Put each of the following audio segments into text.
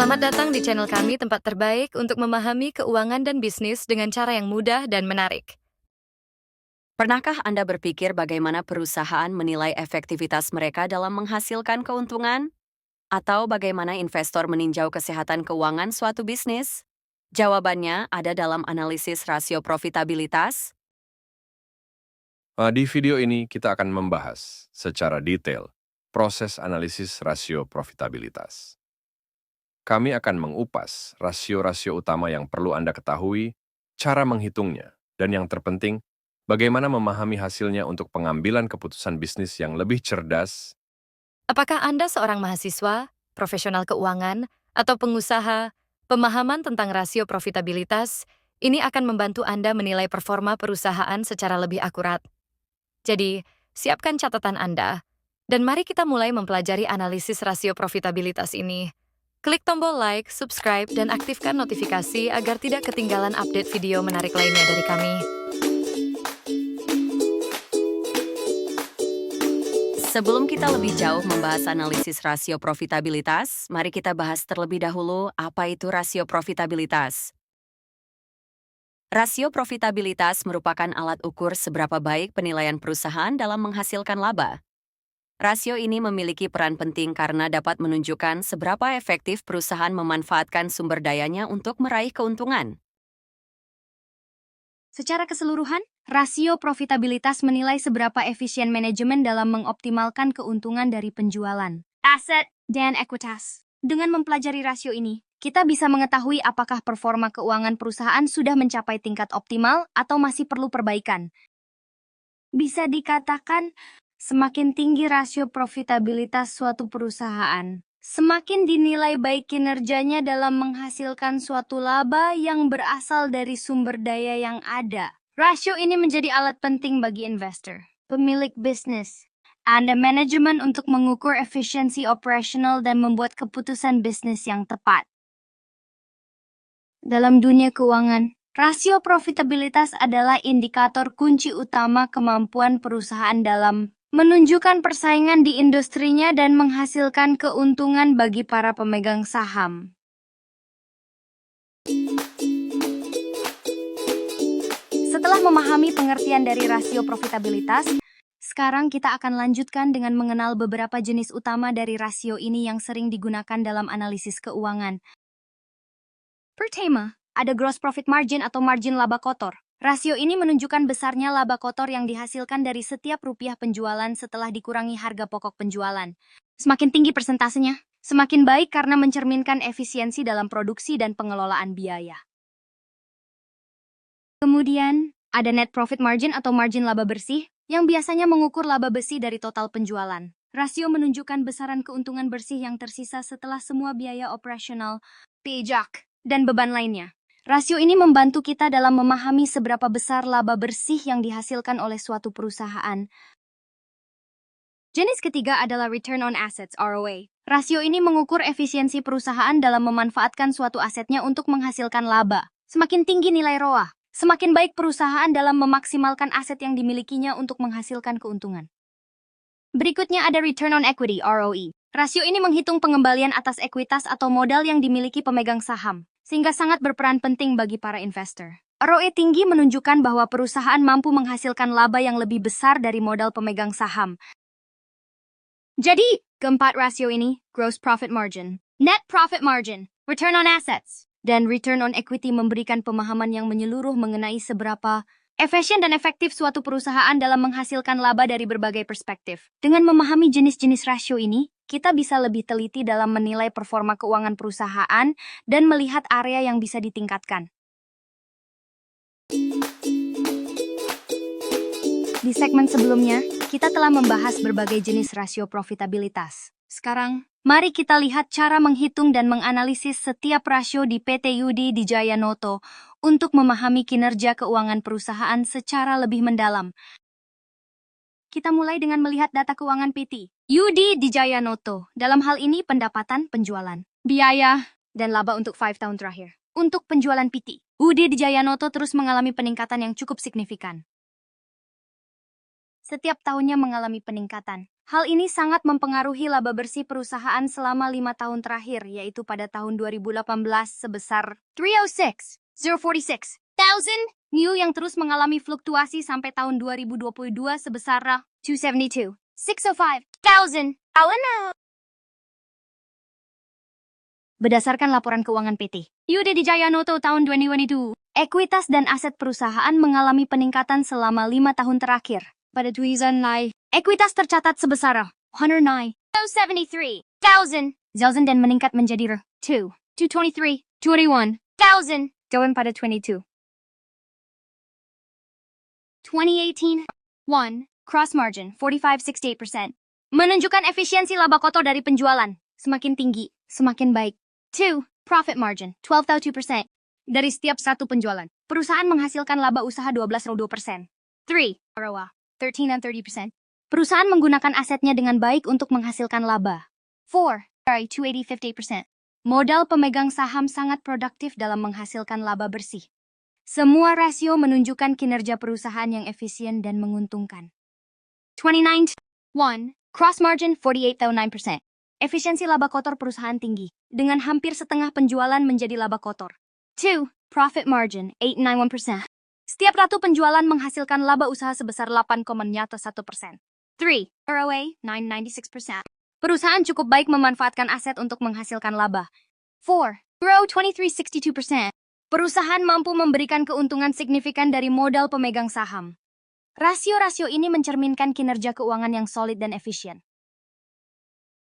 Selamat datang di channel kami, tempat terbaik untuk memahami keuangan dan bisnis dengan cara yang mudah dan menarik. Pernahkah Anda berpikir bagaimana perusahaan menilai efektivitas mereka dalam menghasilkan keuntungan? Atau bagaimana investor meninjau kesehatan keuangan suatu bisnis? Jawabannya ada dalam analisis rasio profitabilitas. Di video ini kita akan membahas secara detail proses analisis rasio profitabilitas. Kami akan mengupas rasio-rasio utama yang perlu Anda ketahui, cara menghitungnya, dan yang terpenting, bagaimana memahami hasilnya untuk pengambilan keputusan bisnis yang lebih cerdas. Apakah Anda seorang mahasiswa, profesional keuangan, atau pengusaha? Pemahaman tentang rasio profitabilitas ini akan membantu Anda menilai performa perusahaan secara lebih akurat. Jadi, siapkan catatan Anda, dan mari kita mulai mempelajari analisis rasio profitabilitas ini. Klik tombol like, subscribe, dan aktifkan notifikasi agar tidak ketinggalan update video menarik lainnya dari kami. Sebelum kita lebih jauh membahas analisis rasio profitabilitas, mari kita bahas terlebih dahulu apa itu rasio profitabilitas. Rasio profitabilitas merupakan alat ukur seberapa baik penilaian perusahaan dalam menghasilkan laba. Rasio ini memiliki peran penting karena dapat menunjukkan seberapa efektif perusahaan memanfaatkan sumber dayanya untuk meraih keuntungan. Secara keseluruhan, rasio profitabilitas menilai seberapa efisien manajemen dalam mengoptimalkan keuntungan dari penjualan, aset, dan ekuitas. Dengan mempelajari rasio ini, kita bisa mengetahui apakah performa keuangan perusahaan sudah mencapai tingkat optimal atau masih perlu perbaikan. Bisa dikatakan, semakin tinggi rasio profitabilitas suatu perusahaan, semakin dinilai baik kinerjanya dalam menghasilkan suatu laba yang berasal dari sumber daya yang ada. Rasio ini menjadi alat penting bagi investor, pemilik bisnis, dan manajemen untuk mengukur efisiensi operasional dan membuat keputusan bisnis yang tepat. Dalam dunia keuangan, rasio profitabilitas adalah indikator kunci utama kemampuan perusahaan dalam menunjukkan persaingan di industrinya dan menghasilkan keuntungan bagi para pemegang saham. Setelah memahami pengertian dari rasio profitabilitas, sekarang kita akan lanjutkan dengan mengenal beberapa jenis utama dari rasio ini yang sering digunakan dalam analisis keuangan. Pertama, ada gross profit margin atau margin laba kotor. Rasio ini menunjukkan besarnya laba kotor yang dihasilkan dari setiap rupiah penjualan setelah dikurangi harga pokok penjualan. Semakin tinggi persentasenya, semakin baik karena mencerminkan efisiensi dalam produksi dan pengelolaan biaya. Kemudian, ada net profit margin atau margin laba bersih, yang biasanya mengukur laba bersih dari total penjualan. Rasio menunjukkan besaran keuntungan bersih yang tersisa setelah semua biaya operasional, pajak, dan beban lainnya. Rasio ini membantu kita dalam memahami seberapa besar laba bersih yang dihasilkan oleh suatu perusahaan. Jenis ketiga adalah Return on Assets (ROA). Rasio ini mengukur efisiensi perusahaan dalam memanfaatkan suatu asetnya untuk menghasilkan laba. Semakin tinggi nilai ROA, semakin baik perusahaan dalam memaksimalkan aset yang dimilikinya untuk menghasilkan keuntungan. Berikutnya ada Return on Equity (ROE). Rasio ini menghitung pengembalian atas ekuitas atau modal yang dimiliki pemegang saham, sehingga sangat berperan penting bagi para investor. ROE tinggi menunjukkan bahwa perusahaan mampu menghasilkan laba yang lebih besar dari modal pemegang saham. Jadi, keempat rasio ini, gross profit margin, net profit margin, return on assets, dan return on equity memberikan pemahaman yang menyeluruh mengenai seberapa efisien dan efektif suatu perusahaan dalam menghasilkan laba dari berbagai perspektif. Dengan memahami jenis-jenis rasio ini, kita bisa lebih teliti dalam menilai performa keuangan perusahaan dan melihat area yang bisa ditingkatkan. Di segmen sebelumnya, kita telah membahas berbagai jenis rasio profitabilitas. Sekarang, mari kita lihat cara menghitung dan menganalisis setiap rasio di PT Yudi Dijaya Noto untuk memahami kinerja keuangan perusahaan secara lebih mendalam. Kita mulai dengan melihat data keuangan PT Yudi Dijaya Noto. Dalam hal ini pendapatan, penjualan, biaya, dan laba untuk 5 tahun terakhir. Untuk penjualan PT Yudi Dijaya Noto terus mengalami peningkatan yang cukup signifikan. Setiap tahunnya mengalami peningkatan. Hal ini sangat mempengaruhi laba bersih perusahaan selama 5 tahun terakhir, yaitu pada tahun 2018 sebesar 306,046,000 new yang terus mengalami fluktuasi sampai tahun 2022 sebesar 272,605,000. Berdasarkan laporan keuangan PT Yude Dijayanoto tahun 2022, ekuitas dan aset perusahaan mengalami peningkatan selama 5 tahun terakhir. Pada Tuizanlai, ekuitas tercatat sebesar 109,073,000 dan meningkat menjadi 223,21,000 pada 2018. 1. Cross margin 45-68%. Menunjukkan efisiensi laba kotor dari penjualan. Semakin tinggi, semakin baik. 2. Profit margin 12,2%. Dari setiap satu penjualan, perusahaan menghasilkan laba usaha 12,2%. 3. ROA 13-30%. Perusahaan menggunakan asetnya dengan baik untuk menghasilkan laba. 4. ROI 280-50%. Modal pemegang saham sangat produktif dalam menghasilkan laba bersih. Semua rasio menunjukkan kinerja perusahaan yang efisien dan menguntungkan. 29. 1. Cross margin 48,9%. Efisiensi laba kotor perusahaan tinggi, dengan hampir setengah penjualan menjadi laba kotor. 2. Profit margin 8,91%. Setiap ratu penjualan menghasilkan laba usaha sebesar 8,1%. 3. ROA 996%. Perusahaan cukup baik memanfaatkan aset untuk menghasilkan laba. 4. ROE 2362%. Perusahaan mampu memberikan keuntungan signifikan dari modal pemegang saham. Rasio-rasio ini mencerminkan kinerja keuangan yang solid dan efisien.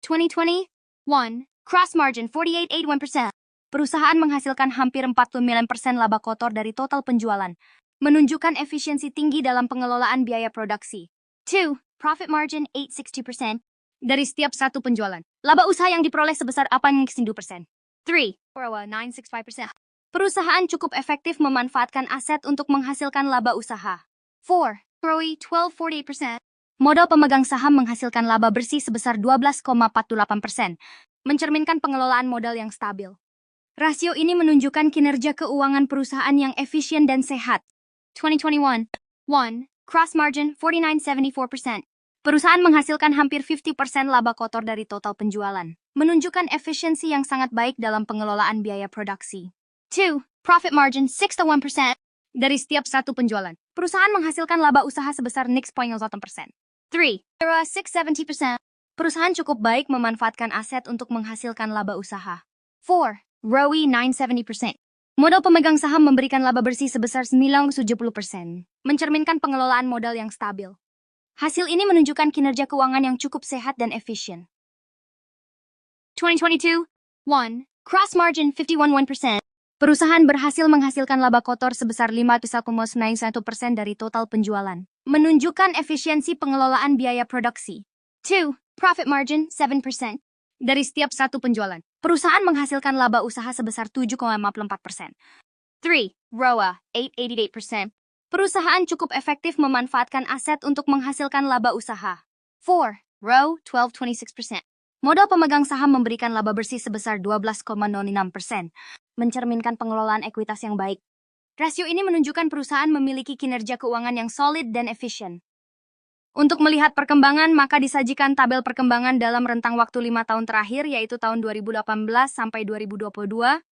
2020. 1. Cross margin 48,81%. Perusahaan menghasilkan hampir 49% laba kotor dari total penjualan, menunjukkan efisiensi tinggi dalam pengelolaan biaya produksi. 2. Profit margin 860%. Dari setiap satu penjualan, laba usaha yang diperoleh sebesar 8,2%. 3. ROA 965%. Perusahaan cukup efektif memanfaatkan aset untuk menghasilkan laba usaha. 4. ROE 12,48%. Modal pemegang saham menghasilkan laba bersih sebesar 12,48%, mencerminkan pengelolaan modal yang stabil. Rasio ini menunjukkan kinerja keuangan perusahaan yang efisien dan sehat. 2021. 1. Cross margin 49,74%. Perusahaan menghasilkan hampir 50% laba kotor dari total penjualan, menunjukkan efisiensi yang sangat baik dalam pengelolaan biaya produksi. 2. Profit margin 6,1%. Dari setiap satu penjualan, perusahaan menghasilkan laba usaha sebesar 6,1%. 3. ROA 670%. Perusahaan cukup baik memanfaatkan aset untuk menghasilkan laba usaha. 4. ROE 970%. Modal pemegang saham memberikan laba bersih sebesar 970%, mencerminkan pengelolaan modal yang stabil. Hasil ini menunjukkan kinerja keuangan yang cukup sehat dan efisien. 2022. 1. Cross margin 51,1%. Perusahaan berhasil menghasilkan laba kotor sebesar 5,91% dari total penjualan, menunjukkan efisiensi pengelolaan biaya produksi. 2. Profit margin 7%. Dari setiap satu penjualan, perusahaan menghasilkan laba usaha sebesar 7,54%. 3. ROA 888%. Perusahaan cukup efektif memanfaatkan aset untuk menghasilkan laba usaha. 4. ROE 12,26%. Modal pemegang saham memberikan laba bersih sebesar 12,06%, mencerminkan pengelolaan ekuitas yang baik. Rasio ini menunjukkan perusahaan memiliki kinerja keuangan yang solid dan efisien. Untuk melihat perkembangan, maka disajikan tabel perkembangan dalam rentang waktu 5 tahun terakhir, yaitu tahun 2018 sampai 2022,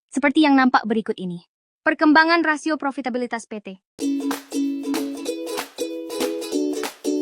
seperti yang nampak berikut ini. Perkembangan rasio profitabilitas PT.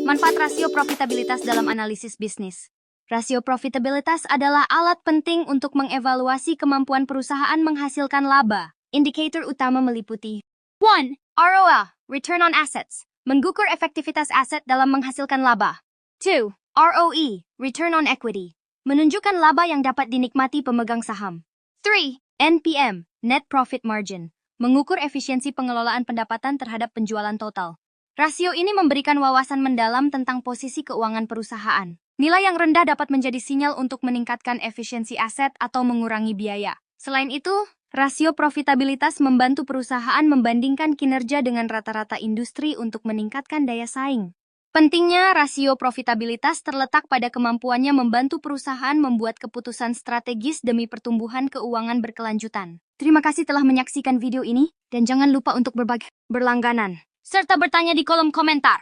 Manfaat rasio profitabilitas dalam analisis bisnis. Rasio profitabilitas adalah alat penting untuk mengevaluasi kemampuan perusahaan menghasilkan laba. Indikator utama meliputi 1. ROA, Return on Assets, mengukur efektivitas aset dalam menghasilkan laba. 2. ROE, Return on Equity, menunjukkan laba yang dapat dinikmati pemegang saham. 3. NPM, Net Profit Margin, mengukur efisiensi pengelolaan pendapatan terhadap penjualan total. Rasio ini memberikan wawasan mendalam tentang posisi keuangan perusahaan. Nilai yang rendah dapat menjadi sinyal untuk meningkatkan efisiensi aset atau mengurangi biaya. Selain itu, rasio profitabilitas membantu perusahaan membandingkan kinerja dengan rata-rata industri untuk meningkatkan daya saing. Pentingnya rasio profitabilitas terletak pada kemampuannya membantu perusahaan membuat keputusan strategis demi pertumbuhan keuangan berkelanjutan. Terima kasih telah menyaksikan video ini, dan jangan lupa untuk berbagi, berlangganan, serta bertanya di kolom komentar.